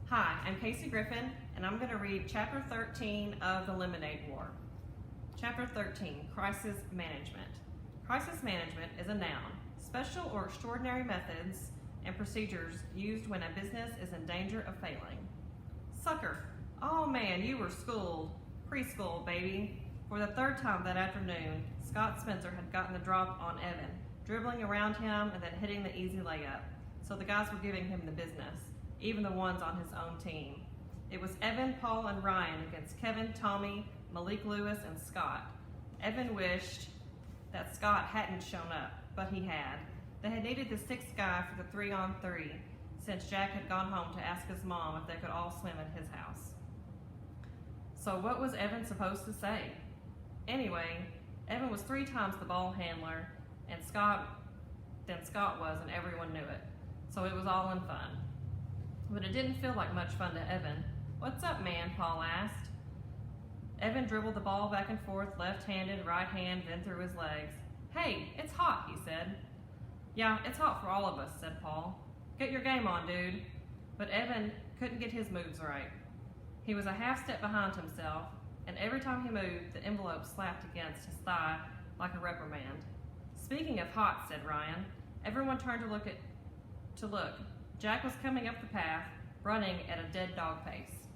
Hi, I'm Casey Griffin, and I'm going to read Chapter 13 of The Lemonade War. Chapter 13, Crisis Management. Crisis management is a noun. Special or extraordinary methods and procedures used when a business is in danger of failing. Sucker. Oh man, you were schooled. Preschool, baby. For the third time that afternoon, Scott Spencer had gotten the drop on Evan, dribbling around him and then hitting the easy layup. So the guys were giving him the business, even the ones on his own team. It was Evan, Paul, and Ryan against Kevin, Tommy, Malik Lewis, and Scott. Evan wished that Scott hadn't shown up, but he had. They had needed the sixth guy for the 3-on-3 since Jack had gone home to ask his mom if they could all swim at his house. So what was Evan supposed to say? Anyway, Evan was 3 times the ball handler and Scott was, and everyone knew it. So it was all in fun. But it didn't feel like much fun to Evan. "What's up, man?" Paul asked. Evan dribbled the ball back and forth, left-handed, right hand, then through his legs. "Hey, it's hot," he said. "Yeah, it's hot for all of us," said Paul. "Get your game on, dude." But Evan couldn't get his moves right. He was a half step behind himself, and every time he moved, the envelope slapped against his thigh like a reprimand. "Speaking of hot," said Ryan. Everyone turned to look. Jack was coming up the path, running at a dead dog pace.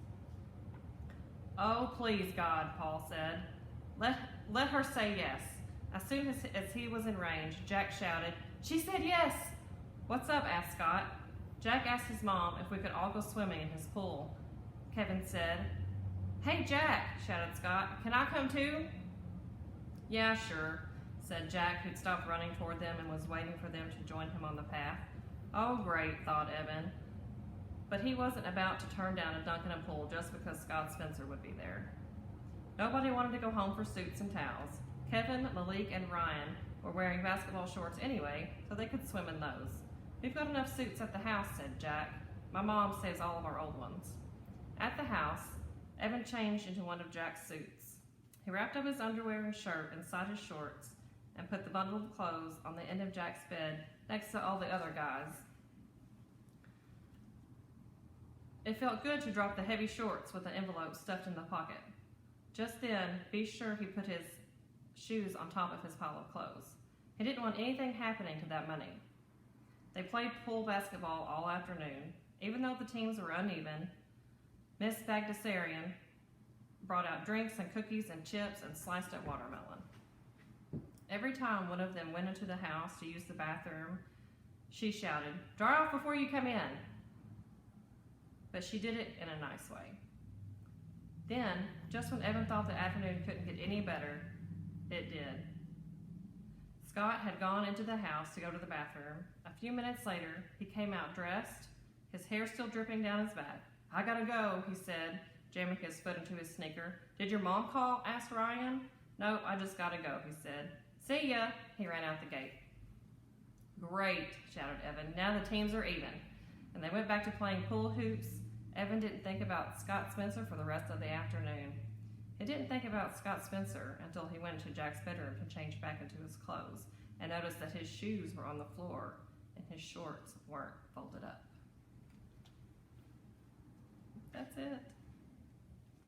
"Oh, please, God," Paul said. Let her say yes." As soon as he was in range, Jack shouted, "She said yes!" "What's up?" asked Scott. "Jack asked his mom if we could all go swimming in his pool," Kevin said. "Hey, Jack," shouted Scott, "can I come too?" "Yeah, sure," said Jack, who'd stopped running toward them and was waiting for them to join him on the path. Oh, great, thought Evan. But he wasn't about to turn down a dunk in a pool just because Scott Spencer would be there. Nobody wanted to go home for suits and towels. Kevin, Malik, and Ryan were wearing basketball shorts anyway, so they could swim in those. "We've got enough suits at the house," said Jack. "My mom saves all of our old ones." At the house, Evan changed into one of Jack's suits. He wrapped up his underwear and shirt inside his shorts and put the bundle of clothes on the end of Jack's bed next to all the other guys. It felt good to drop the heavy shorts with the envelope stuffed in the pocket. Just then, be sure he put his shoes on top of his pile of clothes. He didn't want anything happening to that money. They played pool basketball all afternoon. Even though the teams were uneven, Miss Bagdasarian brought out drinks and cookies and chips and sliced up watermelon. Every time one of them went into the house to use the bathroom, she shouted, "Dry off before you come in." But she did it in a nice way. Then, just when Evan thought the afternoon couldn't get any better, it did. Scott had gone into the house to go to the bathroom. A few minutes later, he came out dressed, his hair still dripping down his back. "I gotta go," he said, jamming his foot into his sneaker. "Did your mom call?" asked Ryan. "No, I just gotta go," he said. "See ya." He ran out the gate. "Great," shouted Evan. "Now the teams are even." And they went back to playing pool hoops. Evan didn't think about Scott Spencer for the rest of the afternoon. He didn't think about Scott Spencer until he went into Jack's bedroom to change back into his clothes and noticed that his shoes were on the floor and his shorts weren't folded up. That's it.